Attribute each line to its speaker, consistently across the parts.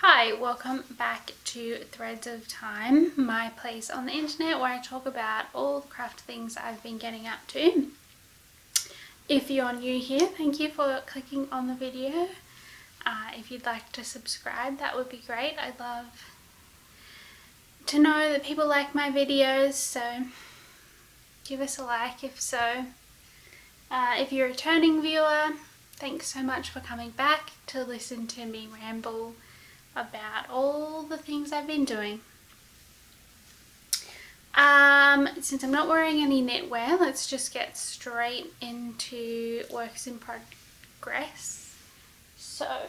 Speaker 1: Hi, welcome back to Threads of Time, my place on the internet where I talk about all the craft things I've been getting up to. If you're new here, thank you for clicking on the video. If you'd like to subscribe, that would be great. I'd love to know that people like my videos, so give us a like if so. If you're a returning viewer, thanks so much for coming back to listen to me ramble about all the things I've been doing. Since I'm not wearing any knitwear, let's just get straight into works in progress. So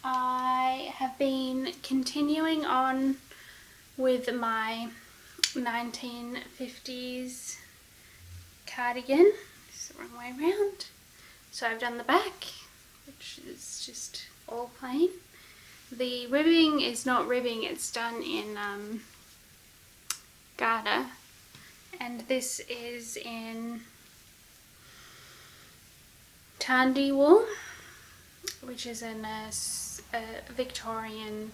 Speaker 1: I have been continuing on with my 1950s cardigan. It's the wrong way around. So I've done the back, which is just all plain. The ribbing is not ribbing, it's done in garter, and this is in Tandy wool, which is in a Victorian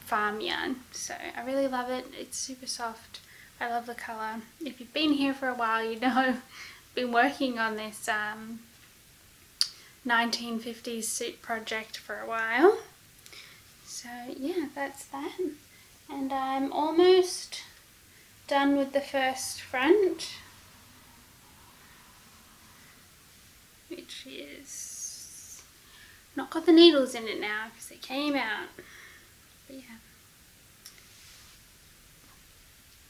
Speaker 1: farm yarn. So I really love it. It's super soft. I love the colour. If you've been here for a while, you know I've been working on this 1950s suit project for a while. So yeah, that's that. And I'm almost done with the first front, which is not got the needles in it now because they came out. But yeah,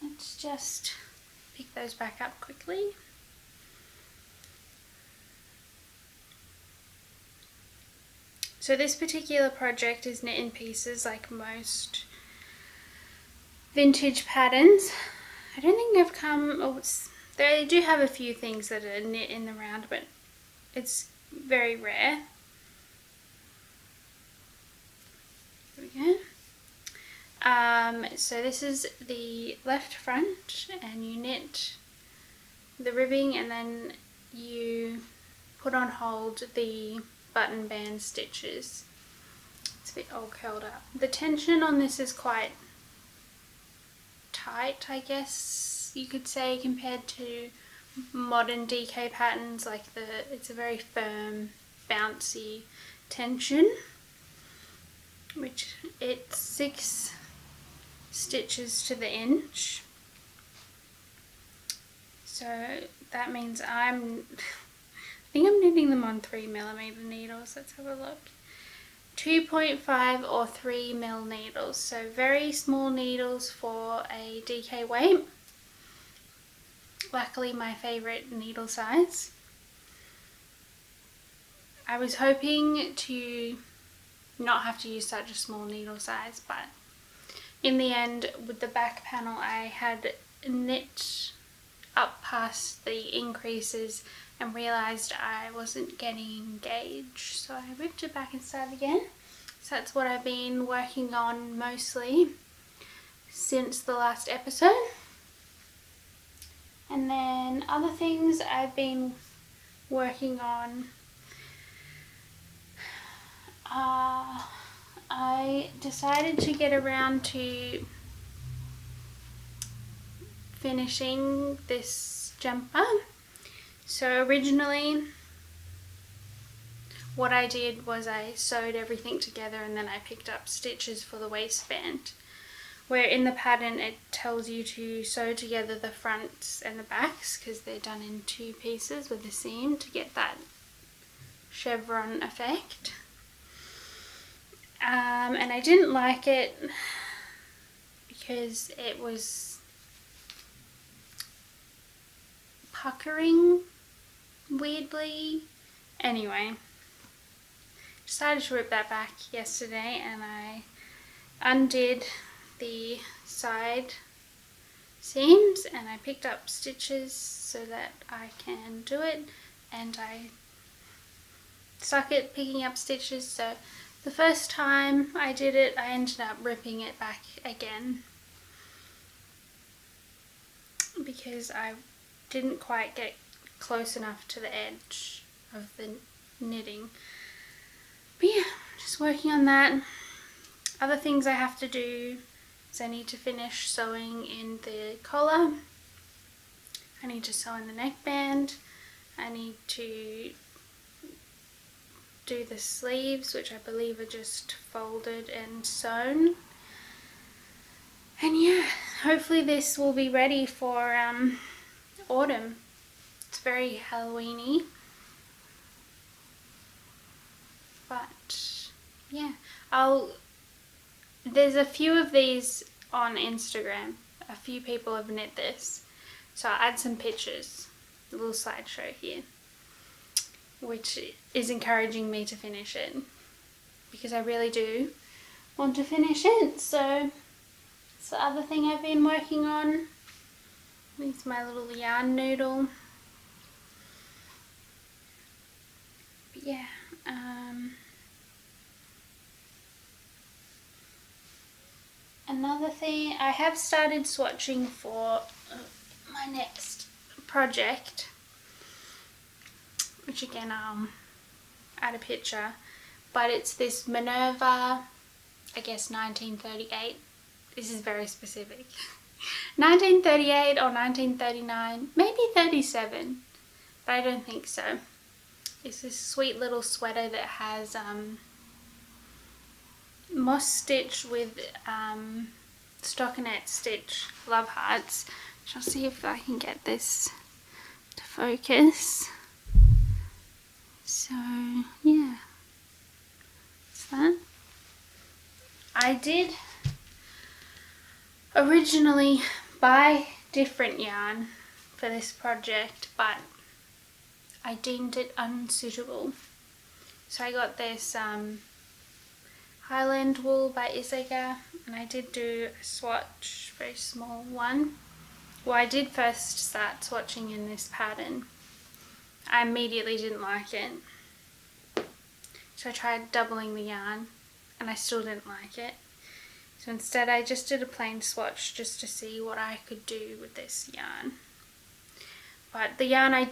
Speaker 1: let's just pick those back up quickly. So this particular project is knit in pieces like most vintage patterns. I don't think they've come, they do have a few things that are knit in the round, but it's very rare. There we go. So this is the left front, and you knit the ribbing and then you put on hold the button band stitches. It's a bit all curled up. The tension on this is quite tight, I guess you could say, compared to modern DK patterns. Like it's a very firm, bouncy tension, which it's 6 stitches to the inch. So that means I think I'm knitting them on 3mm needles. Let's have a look. 2.5 or 3mm needles, so very small needles for a DK weight. Luckily my favourite needle size. I was hoping to not have to use such a small needle size, but in the end with the back panel I had knit up past the increases and realised I wasn't getting engaged, so I ripped it back and started again. So that's what I've been working on mostly since the last episode. And then other things I've been working on, I decided to get around to finishing this jumper. So originally what I did was I sewed everything together and then I picked up stitches for the waistband, where in the pattern it tells you to sew together the fronts and the backs because they're done in 2 pieces with a seam to get that chevron effect. And I didn't like it because it was puckering weirdly. Anyway, decided to rip that back yesterday and I undid the side seams and I picked up stitches so that I can do it, and I suck at picking up stitches, so the first time I did it I ended up ripping it back again because I didn't quite get close enough to the edge of the knitting. But yeah, just working on that. Other things I have to do is I need to finish sewing in the collar. I need to sew in the neckband. I need to do the sleeves, which I believe are just folded and sewn. And yeah, hopefully this will be ready for autumn. It's very Halloween-y. But yeah, there's a few of these on Instagram. A few people have knit this. So I'll add some pictures, a little slideshow here, which is encouraging me to finish it because I really do want to finish it. So it's the other thing I've been working on. This is my little yarn noodle. But yeah, another thing, I have started swatching for my next project, which again I'll add a picture, but it's this Minerva, I guess 1938. This is very specific. 1938 or 1939, maybe 37, but I don't think so. It's this sweet little sweater that has moss stitch with stockinette stitch love hearts. I'll see if I can get this to focus. So yeah, that's that. I did originally buy different yarn for this project, but I deemed it unsuitable. So I got this Highland wool by Isaga, and I did do a swatch, very small one. Well, I did first start swatching in this pattern. I immediately didn't like it. So I tried doubling the yarn and I still didn't like it. So instead I just did a plain swatch just to see what I could do with this yarn. But the yarn I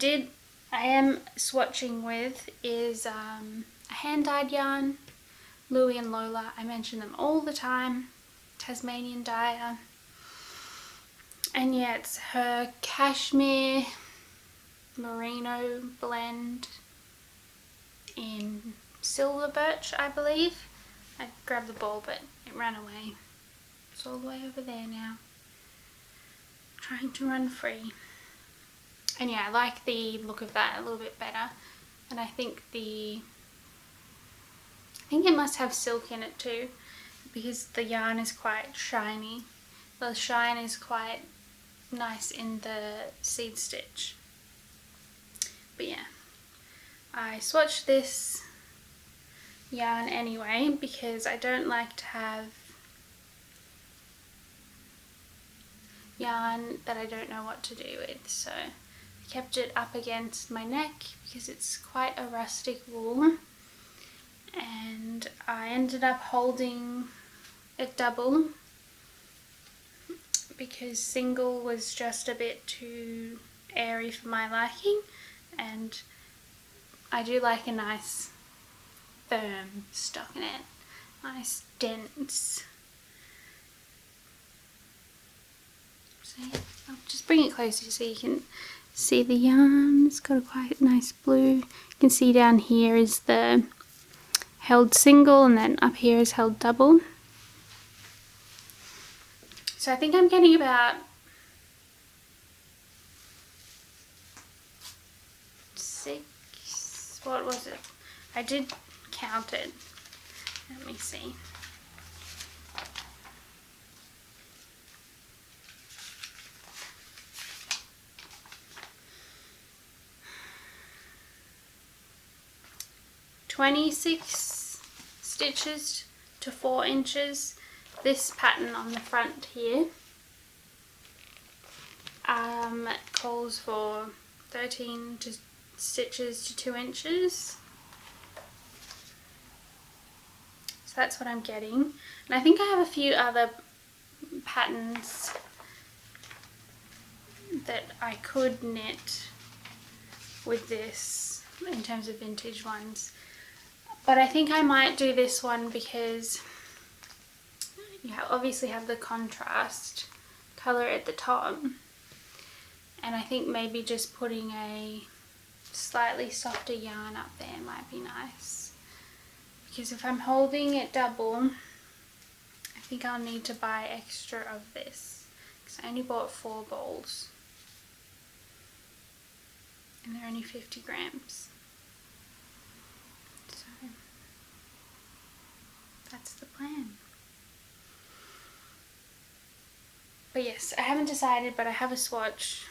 Speaker 1: am swatching with is a hand-dyed yarn, Louie and Lola. I mention them all the time. Tasmanian dyer. And yeah, it's her cashmere merino blend in silver birch, I believe. I grabbed the ball but it ran away. It's all the way over there now. Trying to run free. And yeah, I like the look of that a little bit better. And I think it must have silk in it too, because the yarn is quite shiny. The shine is quite nice in the seed stitch. But yeah, I swatched this yarn anyway because I don't like to have yarn that I don't know what to do with. So I kept it up against my neck because it's quite a rustic wool, and I ended up holding it double because single was just a bit too airy for my liking, and I do like a nice firm stockinette, nice dense. So yeah, I'll just bring it closer so you can see the yarn. It's got a quite nice blue. You can see down here is the held single, and then up here is held double. So I think I'm getting about 6, what was it? I did count it. Let me see. (26) stitches to 4 inches. This pattern on the front here calls for 13 stitches to 2 inches. So that's what I'm getting. And I think I have a few other patterns that I could knit with this in terms of vintage ones. But I think I might do this one because you obviously have the contrast colour at the top, and I think maybe just putting a slightly softer yarn up there might be nice, because if I'm holding it double, I think I'll need to buy extra of this, because I only bought 4 balls and they're only 50 grams. So that's the plan. But yes, I haven't decided, but I have a swatch.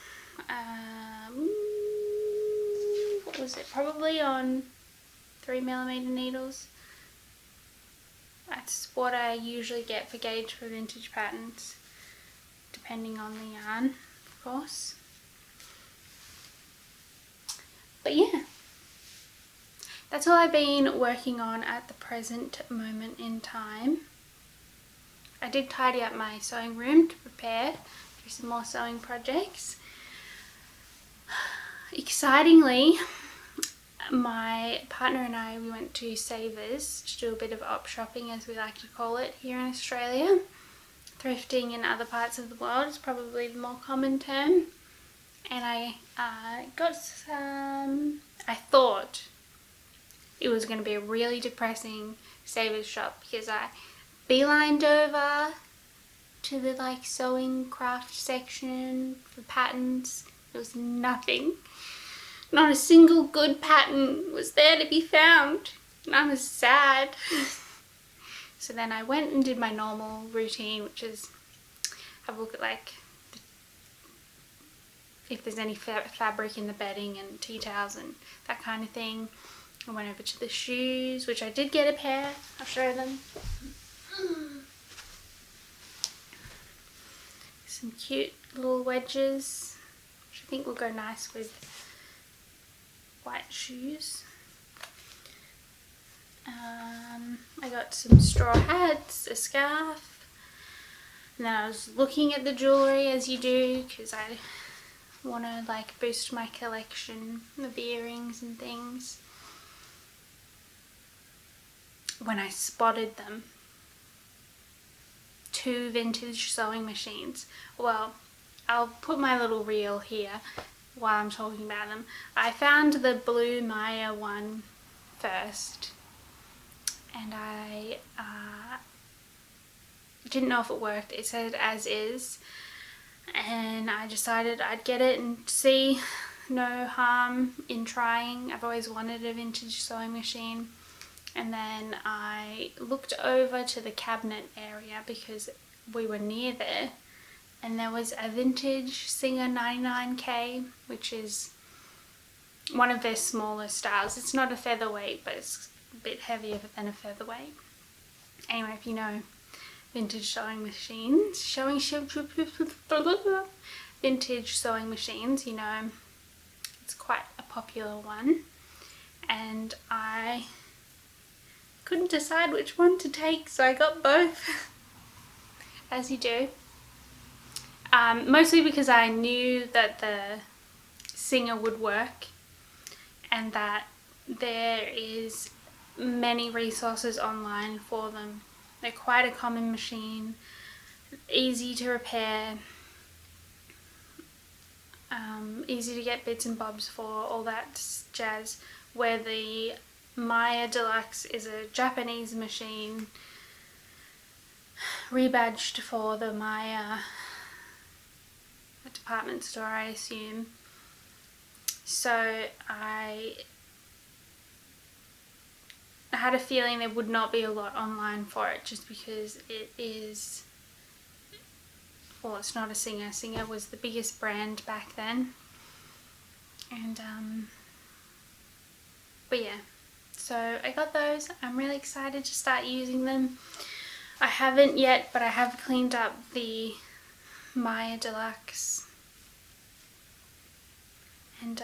Speaker 1: What was it? Probably on 3mm needles. That's what I usually get for gauge for vintage patterns, depending on the yarn, of course. But yeah, that's all I've been working on at the present moment in time. I did tidy up my sewing room to prepare for some more sewing projects. Excitingly, my partner and I, we went to Savers to do a bit of op shopping, as we like to call it here in Australia. Thrifting in other parts of the world is probably the more common term. And I got some, I thought it was going to be a really depressing Savers shop, because I beelined over to the like sewing craft section for patterns. There was nothing. Not a single good pattern was there to be found, and I was sad. So then I went and did my normal routine, which is have a look at like if there's any fabric in the bedding and tea towels and that kind of thing. I went over to the shoes, which I did get a pair. I'll show them. Some cute little wedges, which I think will go nice with white shoes. I got some straw hats, a scarf, and then I was looking at the jewellery, as you do, because I want to like boost my collection of earrings and things, when I spotted them. 2 vintage sewing machines. Well, I'll put my little reel here while I'm talking about them. I found the blue Maya one first, and I didn't know if it worked. It said as is, and I decided I'd get it and see. No harm in trying. I've always wanted a vintage sewing machine. And then I looked over to the cabinet area because we were near there, and there was a vintage Singer 99K, which is one of their smaller styles. It's not a featherweight, but it's a bit heavier than a featherweight. Anyway, if you know vintage sewing machines, vintage sewing machines, you know it's quite a popular one. And I couldn't decide which one to take, so I got both, as you do. Mostly because I knew that the Singer would work, and that there is many resources online for them. They're quite a common machine, easy to repair, easy to get bits and bobs for, all that jazz, where the Maya Deluxe is a Japanese machine rebadged for the Maya department store, I assume. So I had a feeling there would not be a lot online for it, just because it is, well, it's not a Singer. Singer was the biggest brand back then. And but yeah, so I got those. I'm really excited to start using them. I haven't yet, but I have cleaned up the Maya Deluxe. And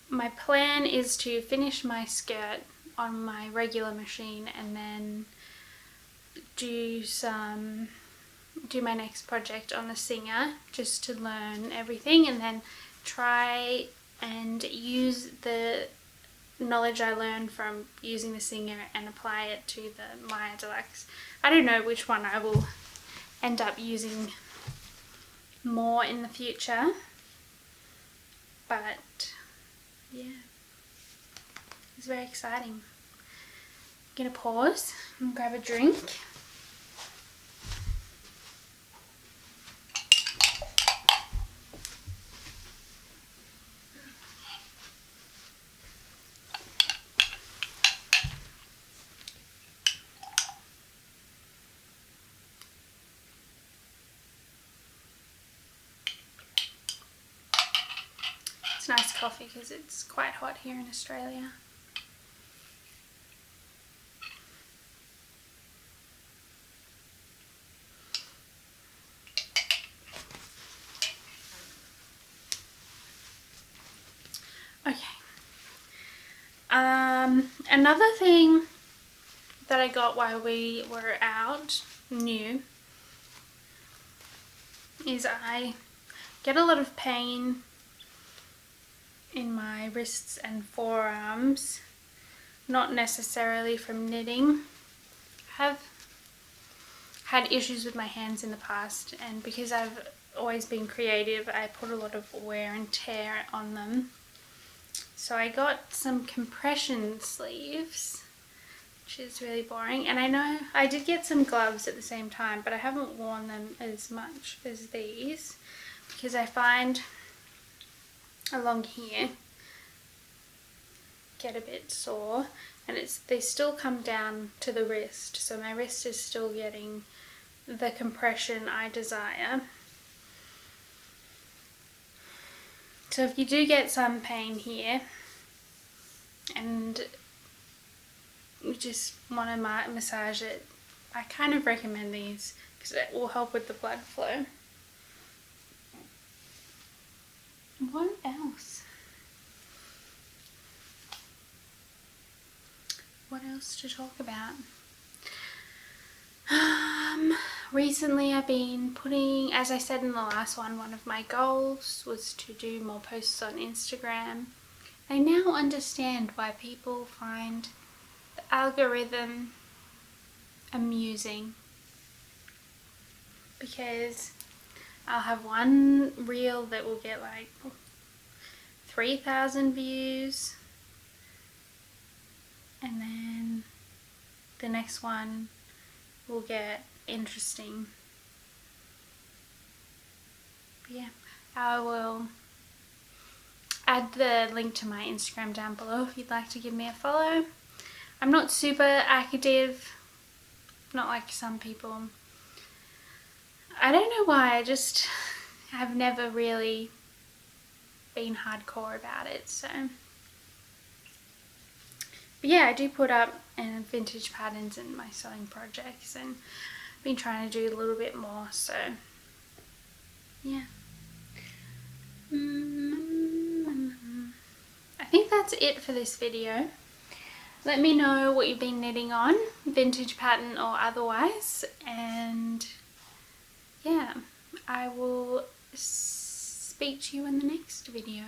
Speaker 1: my plan is to finish my skirt on my regular machine, and then do my next project on the Singer, just to learn everything, and then try and use the knowledge I learned from using the Singer and apply it to the Maya Deluxe. I don't know which one I will end up using more in the future, but yeah, it's very exciting. I'm gonna pause and grab a drink. It's nice coffee because it's quite hot here in Australia. Okay. Another thing that I got while we were out new is I get a lot of pain in my wrists and forearms, not necessarily from knitting. I have had issues with my hands in the past, and because I've always been creative, I put a lot of wear and tear on them. So I got some compression sleeves, which is really boring, and I know I did get some gloves at the same time, but I haven't worn them as much as these because I find along here get a bit sore, and they still come down to the wrist, so my wrist is still getting the compression I desire. So if you do get some pain here and you just want to massage it, I kind of recommend these because it will help with the blood flow. What else? What else to talk about? Recently I've been putting, as I said in the last one of my goals was to do more posts on Instagram. I now understand why people find the algorithm amusing, because I'll have one reel that will get like 3,000 views, and then the next one will get interesting. But yeah, I will add the link to my Instagram down below if you'd like to give me a follow. I'm not super active, not like some people. I don't know why, I just have never really been hardcore about it, so. But yeah, I do put up vintage patterns in my sewing projects, and I've been trying to do a little bit more, so yeah. I think that's it for this video. Let me know what you've been knitting on, vintage pattern or otherwise, and yeah, I will speak to you in the next video.